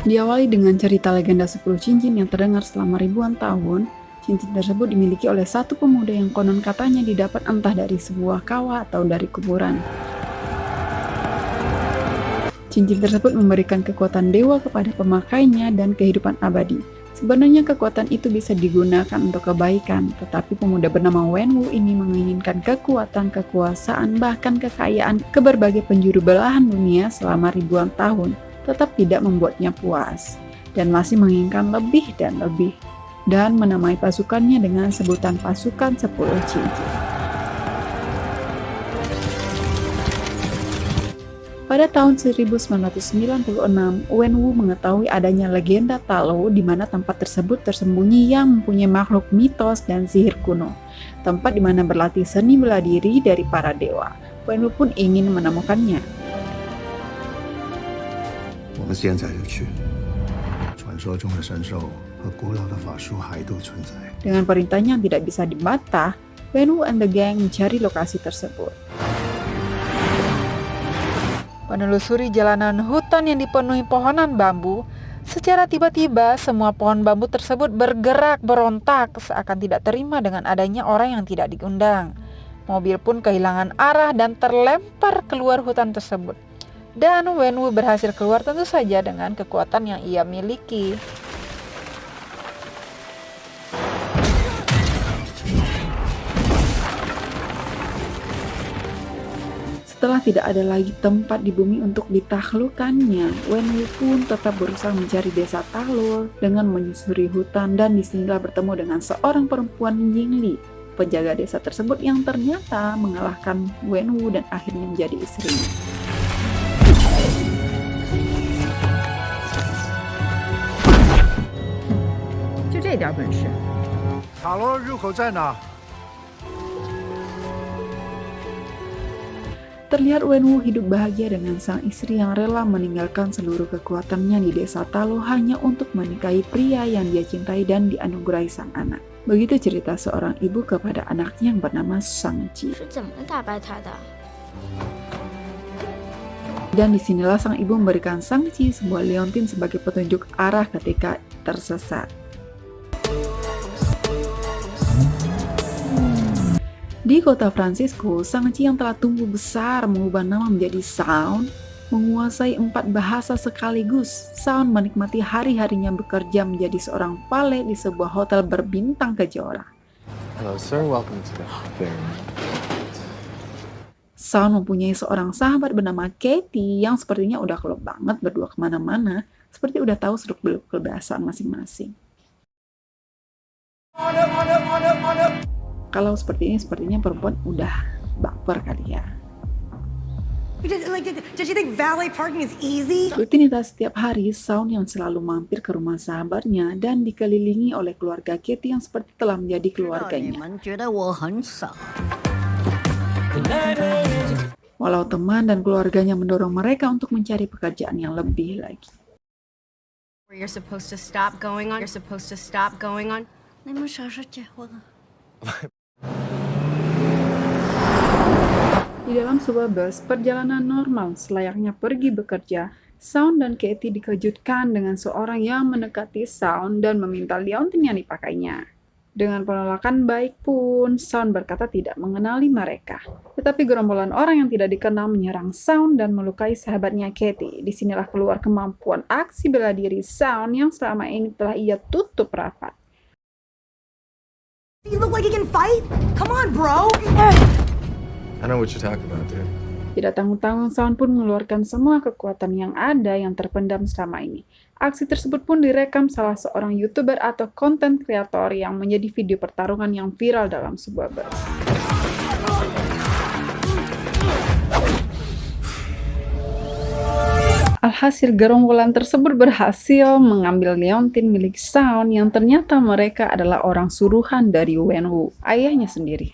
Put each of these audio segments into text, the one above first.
Diawali dengan cerita legenda 10 cincin yang terdengar selama ribuan tahun, cincin tersebut dimiliki oleh satu pemuda yang konon katanya didapat entah dari sebuah kawah atau dari kuburan. Cincin tersebut memberikan kekuatan dewa kepada pemakainya dan kehidupan abadi. Sebenarnya kekuatan itu bisa digunakan untuk kebaikan, tetapi pemuda bernama Wenwu ini menginginkan kekuatan, kekuasaan, bahkan kekayaan ke berbagai penjuru belahan dunia selama ribuan tahun, tetap tidak membuatnya puas, dan masih menginginkan lebih dan lebih, dan menamai pasukannya dengan sebutan pasukan 10 cincin. Pada tahun 1996, Wenwu mengetahui adanya legenda Talo di mana tempat tersebut tersembunyi yang mempunyai makhluk mitos dan sihir kuno, tempat di mana berlatih seni bela diri dari para dewa. Wenwu pun ingin menemukannya. Dengan perintahnya yang tidak bisa dibantah, Wenwu and the gang mencari lokasi tersebut. Menelusuri jalanan hutan yang dipenuhi pohonan bambu, secara tiba-tiba semua pohon bambu tersebut bergerak berontak seakan tidak terima dengan adanya orang yang tidak diundang. Mobil pun kehilangan arah dan terlempar keluar hutan tersebut. Dan Wenwu berhasil keluar tentu saja dengan kekuatan yang ia miliki. Setelah tidak ada lagi tempat di bumi untuk ditaklukkannya, Wenwu pun tetap berusaha mencari desa Talor dengan menyusuri hutan dan disinilah bertemu dengan seorang perempuan Yingli, penjaga desa tersebut yang ternyata mengalahkan Wenwu dan akhirnya menjadi istrinya. Talor 入口在哪？ Terlihat Wenwu hidup bahagia dengan sang istri yang rela meninggalkan seluruh kekuatannya di desa Talo hanya untuk menikahi pria yang dia cintai dan dianugerahi sang anak. Begitu cerita seorang ibu kepada anaknya yang bernama Shang-Chi. Dan disinilah sang ibu memberikan Shang-Chi sebuah leontin sebagai petunjuk arah ketika tersesat. Di kota Francisco, Shang-Chi yang telah tumbuh besar mengubah nama menjadi Shaun, menguasai 4 bahasa sekaligus. Shaun menikmati hari-harinya bekerja menjadi seorang valet di sebuah hotel berbintang kejora. Hello sir, welcome to the fair. Shaun mempunyai seorang sahabat bernama Katie yang sepertinya udah klop banget berdua kemana-mana, seperti udah tahu seluk-beluk kebiasaan masing-masing. Kalau seperti ini, sepertinya perempuan udah baper kali ya. Rutinitas setiap hari, Shaun yang selalu mampir ke rumah sahabatnya dan dikelilingi oleh keluarga Katie yang seperti telah menjadi keluarganya. Walau teman dan keluarganya mendorong mereka untuk mencari pekerjaan yang lebih lagi. Di dalam sebuah bus, perjalanan normal selayaknya pergi bekerja, Shaun dan Katie dikejutkan dengan seorang yang mendekati Shaun dan meminta leontin yang dipakainya. Dengan penolakan baik pun, Shaun berkata tidak mengenali mereka. Tetapi gerombolan orang yang tidak dikenal menyerang Shaun dan melukai sahabatnya Katie. Disinilah keluar kemampuan aksi bela diri Shaun yang selama ini telah ia tutup rapat. You look like you can fight? Come on, bro! I know what you're talking about, dude. Tidak tanggung-tanggung, Shaun pun mengeluarkan semua kekuatan yang ada yang terpendam selama ini. Aksi tersebut pun direkam salah seorang YouTuber atau konten kreator yang menjadi video pertarungan yang viral dalam sebuah bus. Alhasil gerombolan tersebut berhasil mengambil leontin milik Shaun yang ternyata mereka adalah orang suruhan dari Wenwu, ayahnya sendiri.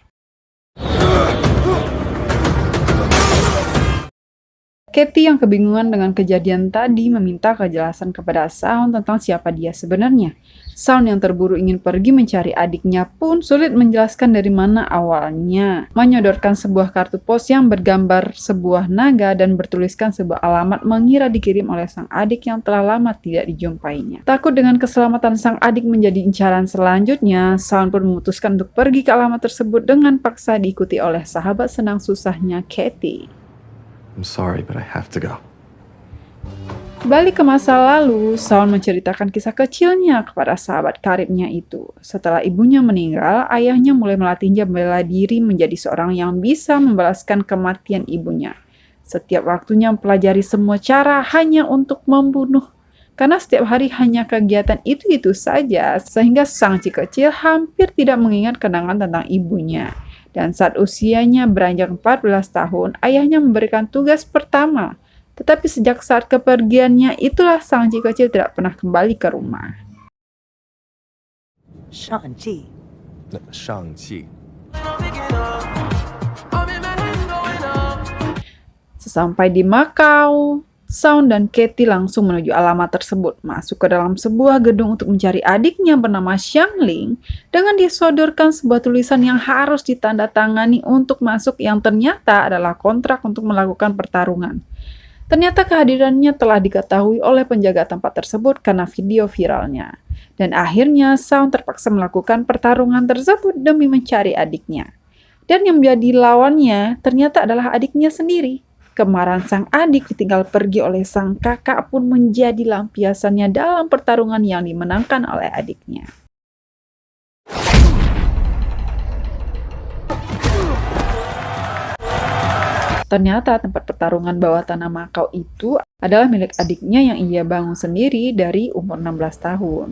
Katie yang kebingungan dengan kejadian tadi meminta kejelasan kepada Shaun tentang siapa dia sebenarnya. Sound yang terburu ingin pergi mencari adiknya pun sulit menjelaskan dari mana awalnya. Menyodorkan sebuah kartu pos yang bergambar sebuah naga dan bertuliskan sebuah alamat mengira dikirim oleh sang adik yang telah lama tidak dijumpainya. Takut dengan keselamatan sang adik menjadi incaran selanjutnya, Sound pun memutuskan untuk pergi ke alamat tersebut dengan paksa diikuti oleh sahabat senang susahnya Katie. I'm sorry, but I have to go. Balik ke masa lalu, Sound menceritakan kisah kecilnya kepada sahabat karibnya itu. Setelah ibunya meninggal, ayahnya mulai melatihnya bela diri menjadi seorang yang bisa membalaskan kematian ibunya. Setiap waktunya mempelajari semua cara hanya untuk membunuh. Karena setiap hari hanya kegiatan itu-itu saja, sehingga sang si kecil hampir tidak mengingat kenangan tentang ibunya. Dan saat usianya beranjak 14 tahun, ayahnya memberikan tugas pertama. Tetapi sejak saat kepergiannya itulah sang si kecil tidak pernah kembali ke rumah. Shang-Chi. Shang-Chi. Sesampai di Macau, Sound dan Katie langsung menuju alamat tersebut, masuk ke dalam sebuah gedung untuk mencari adiknya bernama Xiangling, dengan disodorkan sebuah tulisan yang harus ditandatangani untuk masuk yang ternyata adalah kontrak untuk melakukan pertarungan. Ternyata kehadirannya telah diketahui oleh penjaga tempat tersebut karena video viralnya. Dan akhirnya Sound terpaksa melakukan pertarungan tersebut demi mencari adiknya. Dan yang menjadi lawannya ternyata adalah adiknya sendiri. Kemarahan sang adik ditinggal pergi oleh sang kakak pun menjadi lampiasannya dalam pertarungan yang dimenangkan oleh adiknya. Ternyata tempat pertarungan bawah tanah Macau itu adalah milik adiknya yang ia bangun sendiri dari umur 16 tahun.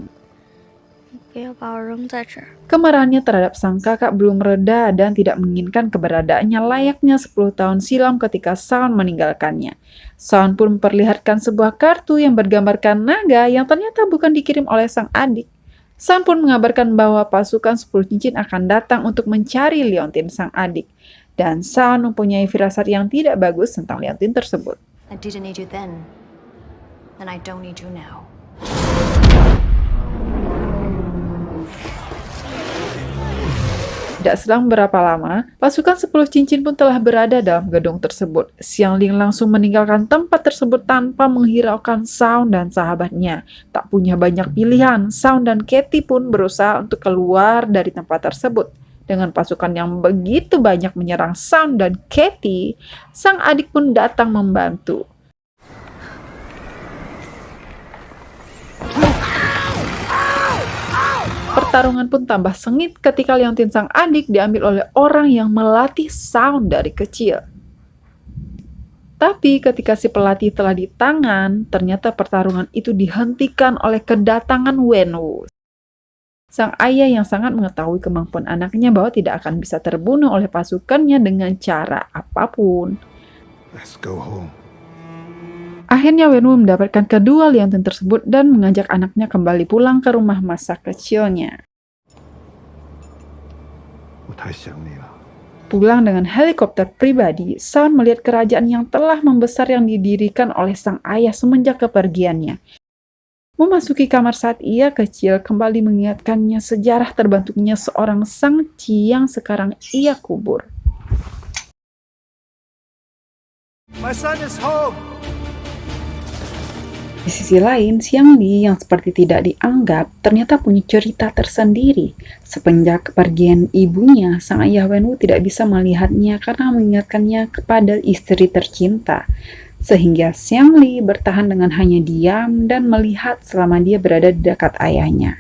Kemarahannya terhadap sang kakak belum reda dan tidak menginginkan keberadaannya layaknya 10 tahun silam ketika Sound meninggalkannya. Sound pun memperlihatkan sebuah kartu yang bergambarkan naga yang ternyata bukan dikirim oleh sang adik. Sound pun mengabarkan bahwa pasukan 10 cincin akan datang untuk mencari Leontin sang adik. Dan Sound mempunyai firasat yang tidak bagus tentang Leontin tersebut. I didn't need you then, and I don't need you now. Tidak selang berapa lama, pasukan 10 cincin pun telah berada dalam gedung tersebut. Xiangling langsung meninggalkan tempat tersebut tanpa menghiraukan Sound dan sahabatnya. Tak punya banyak pilihan, Sound dan Katie pun berusaha untuk keluar dari tempat tersebut. Dengan pasukan yang begitu banyak menyerang Sound dan Katie, sang adik pun datang membantu. Pertarungan pun tambah sengit ketika Leontin sang adik diambil oleh orang yang melatih Sound dari kecil. Tapi ketika si pelatih telah di tangan, ternyata pertarungan itu dihentikan oleh kedatangan Wenwu. Sang ayah yang sangat mengetahui kemampuan anaknya bahwa tidak akan bisa terbunuh oleh pasukannya dengan cara apapun. Let's go home. Akhirnya Wenwu mendapatkan kedua Leontin tersebut dan mengajak anaknya kembali pulang ke rumah masa kecilnya. Pulang dengan helikopter pribadi, Sound melihat kerajaan yang telah membesar yang didirikan oleh sang ayah semenjak kepergiannya. Memasuki kamar saat ia kecil kembali mengingatkannya sejarah terbentuknya seorang Shang-Chi yang sekarang ia kubur. My son is home. Di sisi lain, Xiangli yang seperti tidak dianggap ternyata punya cerita tersendiri. Semenjak kepergian ibunya, sang ayah Wenwu tidak bisa melihatnya karena mengingatkannya kepada istri tercinta. Sehingga Xiangli bertahan dengan hanya diam dan melihat selama dia berada di dekat ayahnya.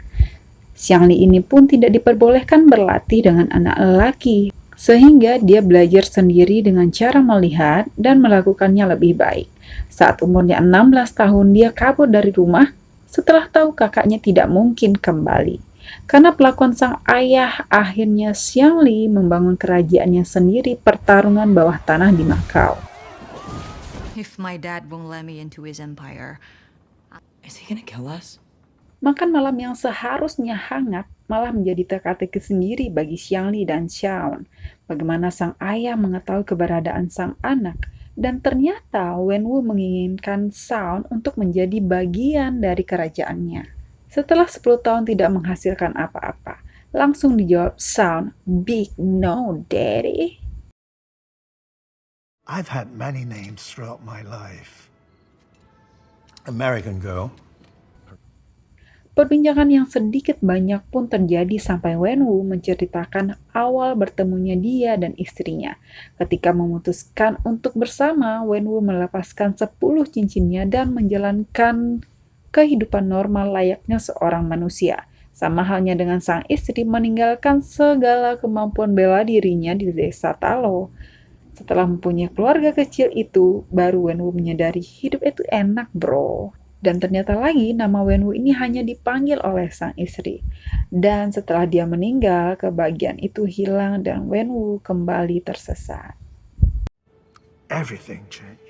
Xiangli ini pun tidak diperbolehkan berlatih dengan anak lelaki, sehingga dia belajar sendiri dengan cara melihat dan melakukannya lebih baik. Saat umurnya 16 tahun, dia kabur dari rumah setelah tahu kakaknya tidak mungkin kembali. Karena pelakuan sang ayah, akhirnya Xiangli membangun kerajaannya sendiri, pertarungan bawah tanah di Macau. If my dad won't let me into his empire, Is he gonna kill us? Makan malam yang seharusnya hangat malah menjadi teka-teki sendiri bagi Xiangli dan Xiaon. Bagaimana sang ayah mengetahui keberadaan sang anak, dan ternyata Wenwu menginginkan Sound untuk menjadi bagian dari kerajaannya. Setelah 10 tahun tidak menghasilkan apa-apa, langsung dijawab Sound, "Big no, Daddy." I've had many names throughout my life. American Girl. Perbincangan yang sedikit banyak pun terjadi sampai Wenwu menceritakan awal bertemunya dia dan istrinya. Ketika memutuskan untuk bersama, Wenwu melepaskan 10 cincinnya dan menjalankan kehidupan normal layaknya seorang manusia. Sama halnya dengan sang istri meninggalkan segala kemampuan bela dirinya di desa Talo. Setelah mempunyai keluarga kecil itu, baru Wenwu menyadari hidup itu enak, bro. Dan ternyata lagi nama Wenwu ini hanya dipanggil oleh sang istri. Dan setelah dia meninggal, kebahagiaan itu hilang dan Wenwu kembali tersesat. Everything changed.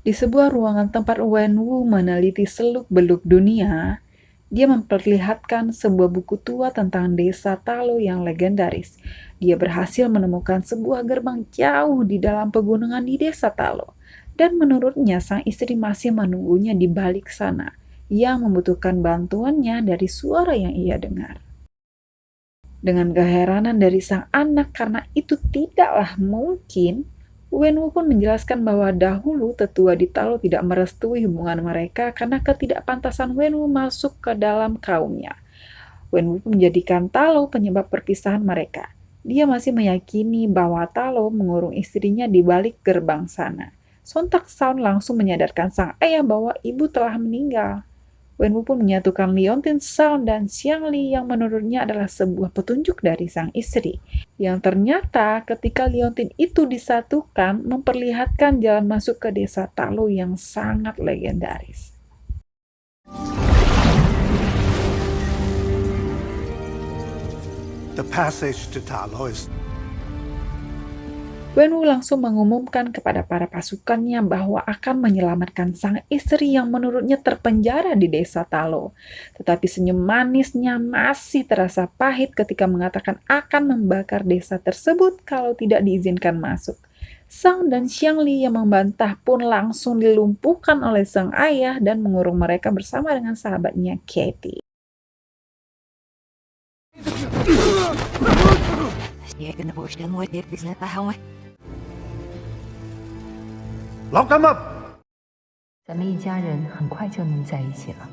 Di sebuah ruangan tempat Wenwu meneliti seluk-beluk dunia, dia memperlihatkan sebuah buku tua tentang desa Talo yang legendaris. Dia berhasil menemukan sebuah gerbang jauh di dalam pegunungan di desa Talo. Dan menurutnya sang istri masih menunggunya di balik sana, yang membutuhkan bantuannya dari suara yang ia dengar. Dengan keheranan dari sang anak karena itu tidaklah mungkin, Wenwu pun menjelaskan bahwa dahulu tetua di Talo tidak merestui hubungan mereka karena ketidakpantasan Wenwu masuk ke dalam kaumnya. Wenwu pun menjadikan Talo penyebab perpisahan mereka. Dia masih meyakini bahwa Talo mengurung istrinya di balik gerbang sana. Sontak Sound langsung menyadarkan sang ayah bahwa ibu telah meninggal. Wenwu pun menyatukan Liontin, Sound, dan Xiangli yang menurutnya adalah sebuah petunjuk dari sang istri. Yang ternyata ketika Liontin itu disatukan memperlihatkan jalan masuk ke desa Talo yang sangat legendaris. The passage to Talo is Wenwu langsung mengumumkan kepada para pasukannya bahwa akan menyelamatkan sang istri yang menurutnya terpenjara di desa Talo. Tetapi senyum manisnya masih terasa pahit ketika mengatakan akan membakar desa tersebut kalau tidak diizinkan masuk. Sang dan Xiangli yang membantah pun langsung dilumpuhkan oleh sang ayah dan mengurung mereka bersama dengan sahabatnya Katie. lock them up. 咱们一家人很快就能在一起了。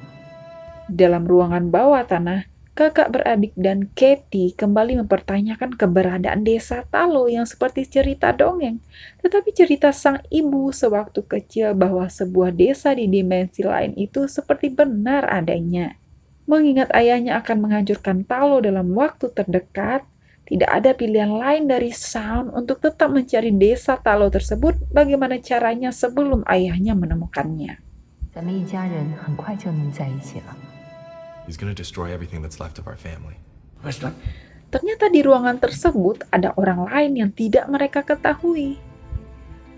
Dalam ruangan bawah tanah, kakak beradik dan Katie kembali mempertanyakan keberadaan desa Talo yang seperti cerita dongeng. Tetapi cerita sang ibu sewaktu kecil bahwa sebuah desa di dimensi lain itu seperti benar adanya. Mengingat ayahnya akan menghancurkan Talo dalam waktu terdekat, tidak ada pilihan lain dari Sound untuk tetap mencari desa Talo tersebut bagaimana caranya sebelum ayahnya menemukannya. 咱们一家人很快就能在一起了。 He's gonna destroy everything that's left of our family. Ternyata di ruangan tersebut ada orang lain yang tidak mereka ketahui.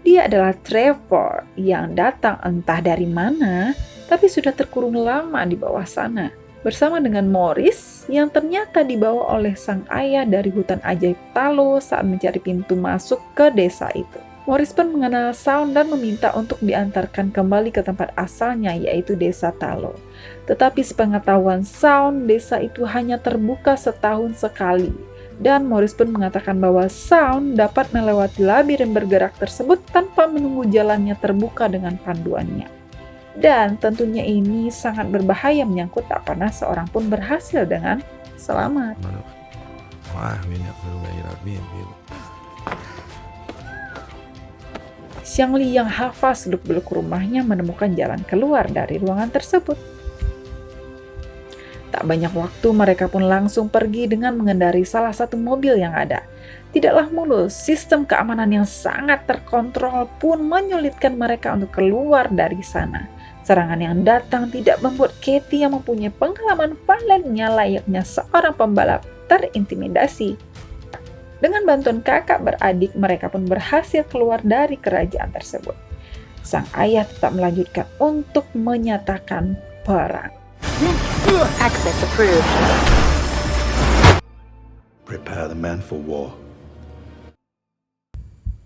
Dia adalah Trevor yang datang entah dari mana, tapi sudah terkurung lama di bawah sana. Bersama dengan Morris yang ternyata dibawa oleh sang ayah dari hutan ajaib Talo saat mencari pintu masuk ke desa itu. Morris pun mengenal Sound dan meminta untuk diantarkan kembali ke tempat asalnya yaitu desa Talo. Tetapi sepengetahuan Sound, desa itu hanya terbuka setahun sekali. Dan Morris pun mengatakan bahwa Sound dapat melewati labirin bergerak tersebut tanpa menunggu jalannya terbuka dengan panduannya. Dan tentunya ini sangat berbahaya menyangkut tak pernah seorang pun berhasil dengan selamat. Xiangli yang hafal seluk-beluk rumahnya menemukan jalan keluar dari ruangan tersebut. Tak banyak waktu mereka pun langsung pergi dengan mengendari salah satu mobil yang ada. Tidaklah mulus, sistem keamanan yang sangat terkontrol pun menyulitkan mereka untuk keluar dari sana. Serangan yang datang tidak membuat Katie yang mempunyai pengalaman palennya layaknya seorang pembalap terintimidasi. Dengan bantuan kakak beradik, mereka pun berhasil keluar dari kerajaan tersebut. Sang ayah tetap melanjutkan untuk menyatakan perang. Access approved. Prepare the men for war.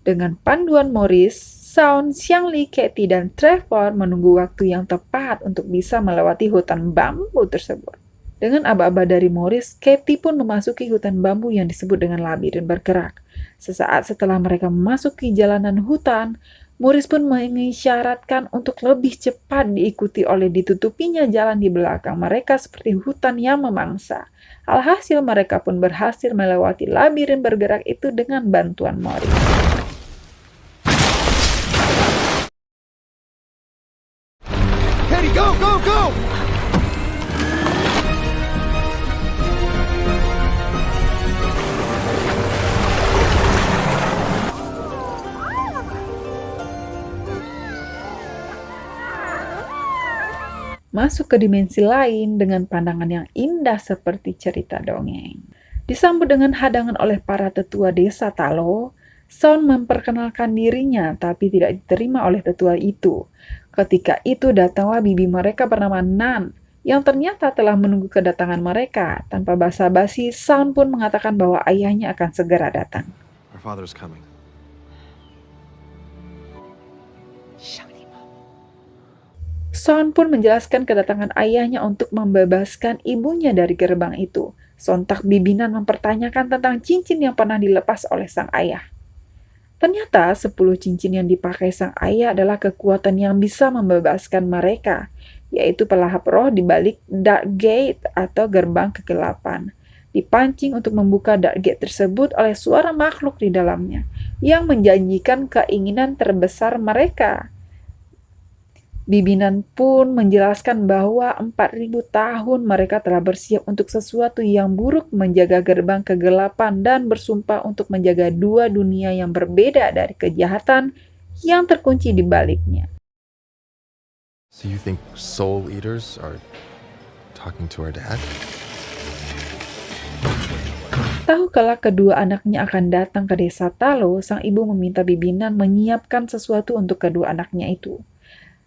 Dengan panduan Morris, Shaun, Xiangli, Katie, dan Trevor menunggu waktu yang tepat untuk bisa melewati hutan bambu tersebut. Dengan aba-aba dari Maurice, Katie pun memasuki hutan bambu yang disebut dengan labirin bergerak. Sesaat setelah mereka memasuki jalanan hutan, Maurice pun mengisyaratkan untuk lebih cepat diikuti oleh ditutupinya jalan di belakang mereka seperti hutan yang memangsa. Alhasil mereka pun berhasil melewati labirin bergerak itu dengan bantuan Maurice. Katie, go, go, go! Masuk ke dimensi lain dengan pandangan yang indah seperti cerita dongeng. Disambut dengan hadangan oleh para tetua desa Talo, Shaun memperkenalkan dirinya tapi tidak diterima oleh tetua itu. Ketika itu datanglah bibi mereka bernama Nan yang ternyata telah menunggu kedatangan mereka. Tanpa basa-basi, Shaun pun mengatakan bahwa ayahnya akan segera datang. Our father's coming. Shaun pun menjelaskan kedatangan ayahnya untuk membebaskan ibunya dari gerbang itu. Sontak bibi Nan mempertanyakan tentang cincin yang pernah dilepas oleh sang ayah. Ternyata 10 cincin yang dipakai sang ayah adalah kekuatan yang bisa membebaskan mereka, yaitu pelahap roh di balik Dark Gate atau gerbang kegelapan. Dipancing untuk membuka Dark Gate tersebut oleh suara makhluk di dalamnya, yang menjanjikan keinginan terbesar mereka. Bibi Nan pun menjelaskan bahwa 4.000 tahun mereka telah bersiap untuk sesuatu yang buruk, menjaga gerbang kegelapan dan bersumpah untuk menjaga dua dunia yang berbeda dari kejahatan yang terkunci di baliknya. So you think soul eaters are talking to our dad? Tahu kala kedua anaknya akan datang ke desa Talo, sang ibu meminta Bibi Nan menyiapkan sesuatu untuk kedua anaknya itu.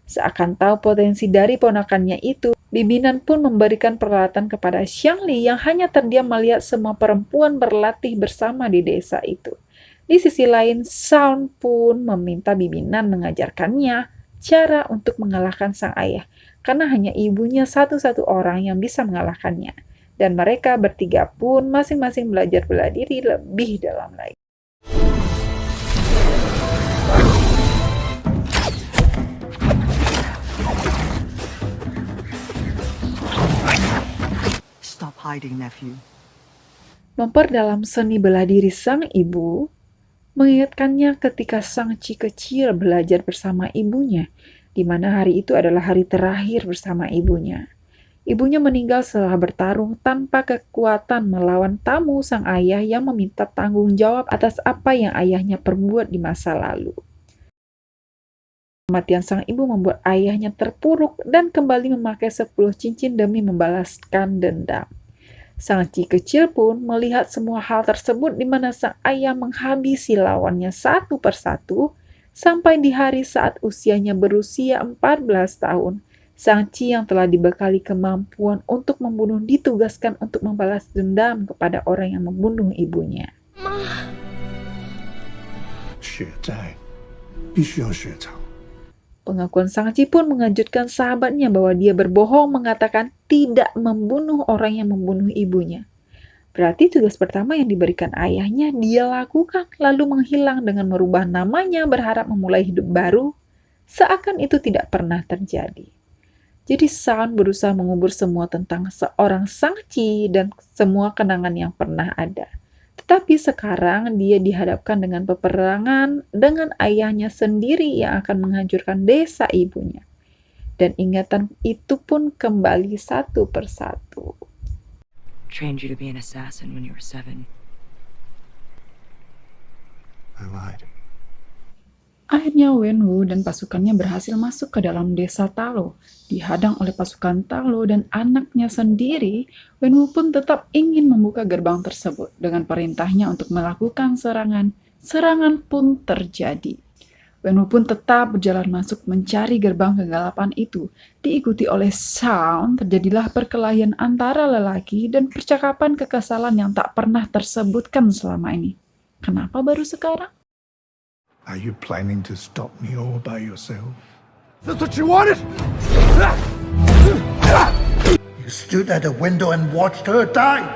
Seakan tahu potensi dari ponakannya itu, Bibi Nan pun memberikan peralatan kepada Xiangli yang hanya terdiam melihat semua perempuan berlatih bersama di desa itu. Di sisi lain, Shaun pun meminta Bibi Nan mengajarkannya cara untuk mengalahkan sang ayah, karena hanya ibunya satu-satu orang yang bisa mengalahkannya. Dan mereka bertiga pun masing-masing belajar bela diri lebih dalam lagi. Stop hiding, nephew. Memperdalam seni bela diri sang ibu, mengingatkannya ketika sang Ci kecil belajar bersama ibunya, di mana hari itu adalah hari terakhir bersama ibunya. Ibunya meninggal setelah bertarung tanpa kekuatan melawan tamu sang ayah yang meminta tanggung jawab atas apa yang ayahnya perbuat di masa lalu. Kematian sang ibu membuat ayahnya terpuruk dan kembali memakai 10 cincin demi membalaskan dendam. Sang Ci kecil pun melihat semua hal tersebut di mana sang ayah menghabisi lawannya satu persatu sampai di hari saat usianya berusia 14 tahun. Sang Ci yang telah dibekali kemampuan untuk membunuh ditugaskan untuk membalas dendam kepada orang yang membunuh ibunya. 血债必须要血偿。 Pengakuan sang Ci pun mengejutkan sahabatnya bahwa dia berbohong mengatakan tidak membunuh orang yang membunuh ibunya. Berarti tugas pertama yang diberikan ayahnya dia lakukan, lalu menghilang dengan merubah namanya berharap memulai hidup baru, seakan itu tidak pernah terjadi. Jadi Shaun berusaha mengubur semua tentang seorang sang Ci dan semua kenangan yang pernah ada. Tetapi sekarang dia dihadapkan dengan peperangan dengan ayahnya sendiri yang akan menghancurkan desa ibunya. Dan ingatan itu pun kembali satu persatu. Trained you to be an assassin when you were 7. I lied. Akhirnya Wenwu dan pasukannya berhasil masuk ke dalam desa Talo. Dihadang oleh pasukan Talo dan anaknya sendiri, Wenwu pun tetap ingin membuka gerbang tersebut dengan perintahnya untuk melakukan serangan. Serangan pun terjadi. Wenwu pun tetap berjalan masuk mencari gerbang kegelapan itu. Diikuti oleh Shaun, terjadilah perkelahian antara lelaki dan percakapan kekesalan yang tak pernah tersebutkan selama ini. Kenapa baru sekarang? Are you planning to stop me all by yourself? That's what you wanted? You stood at the window and watched her die.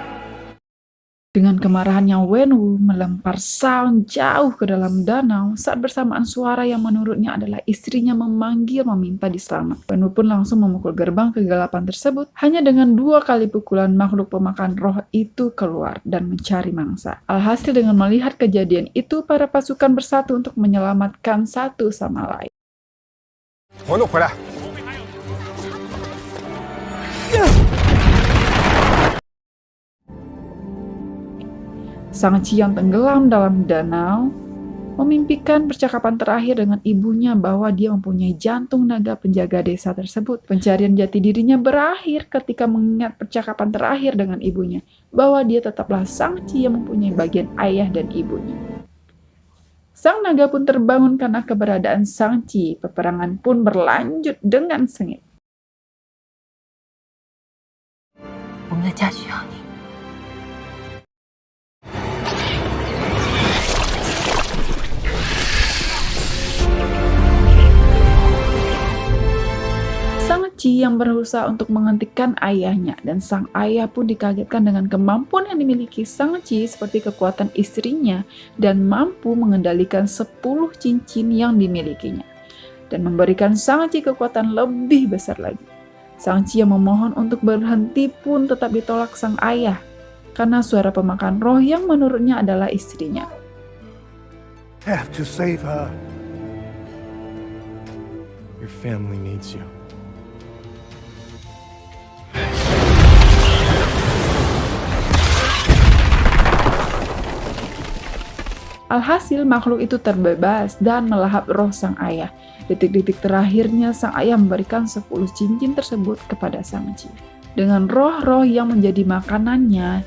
Dengan kemarahannya, Wenwu melempar Sound jauh ke dalam danau saat bersamaan suara yang menurutnya adalah istrinya memanggil meminta diselamat. Wenwu pun langsung memukul gerbang kegelapan tersebut. Hanya dengan 2 kali pukulan, makhluk pemakan roh itu keluar dan mencari mangsa. Alhasil dengan melihat kejadian itu, para pasukan bersatu untuk menyelamatkan satu sama lain. 活动回来。 Shang-Chi yang tenggelam dalam danau memimpikan percakapan terakhir dengan ibunya bahwa dia mempunyai jantung naga penjaga desa tersebut. Pencarian jati dirinya berakhir ketika mengingat percakapan terakhir dengan ibunya bahwa dia tetaplah Shang-Chi yang mempunyai bagian ayah dan ibunya. Sang naga pun terbangun karena keberadaan Shang-Chi. Peperangan pun berlanjut dengan sengit. 我们的家需要你。 Shang-Chi yang berusaha untuk menghentikan ayahnya, dan sang ayah pun dikagetkan dengan kemampuan yang dimiliki Shang-Chi seperti kekuatan istrinya dan mampu mengendalikan 10 cincin yang dimilikinya dan memberikan Shang-Chi kekuatan lebih besar lagi. Shang-Chi yang memohon untuk berhenti pun tetap ditolak sang ayah karena suara pemakan roh yang menurutnya adalah istrinya. Have to save her. Your family needs you. Alhasil makhluk itu terbebas dan melahap roh sang ayah. Detik-detik terakhirnya sang ayah memberikan 10 cincin tersebut kepada Shang-Chi. Dengan roh-roh yang menjadi makanannya,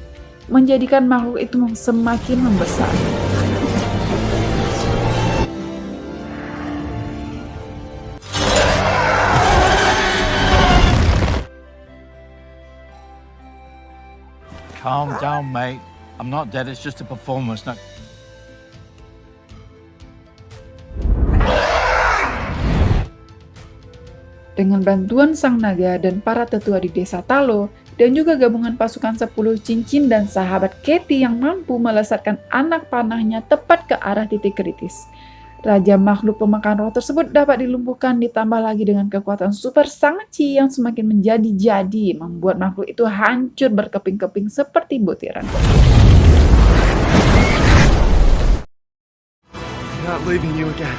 menjadikan makhluk itu semakin membesar. Calm down, mate. I'm not dead, it's just a performance. Not... Dengan bantuan sang naga dan para tetua di desa Talo, dan juga gabungan pasukan 10 cincin dan sahabat Katie yang mampu melesatkan anak panahnya tepat ke arah titik kritis, Raja makhluk pemakan roh tersebut dapat dilumpuhkan, ditambah lagi dengan kekuatan super Shang-Chi yang semakin menjadi-jadi, membuat makhluk itu hancur berkeping-keping seperti butiran. I'm not leaving you again.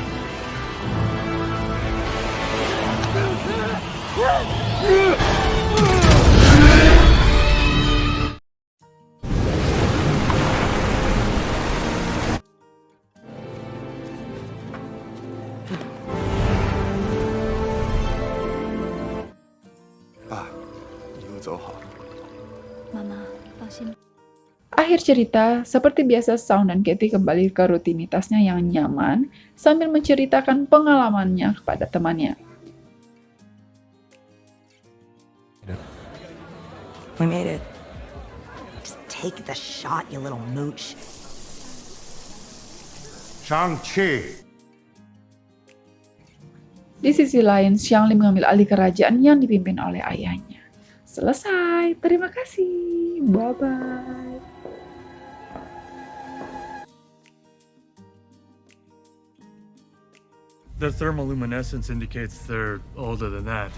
Akhir cerita, seperti biasa Sound dan Katie kembali ke rutinitasnya yang nyaman sambil menceritakan pengalamannya kepada temannya. We made it. Just take the shot, you little mooch. Shang-Chi. Di sisi lain, Xiangli mengambil alih kerajaan yang dipimpin oleh ayahnya. Selesai, terima kasih, bye-bye. The thermoluminescence indicates they're older than that.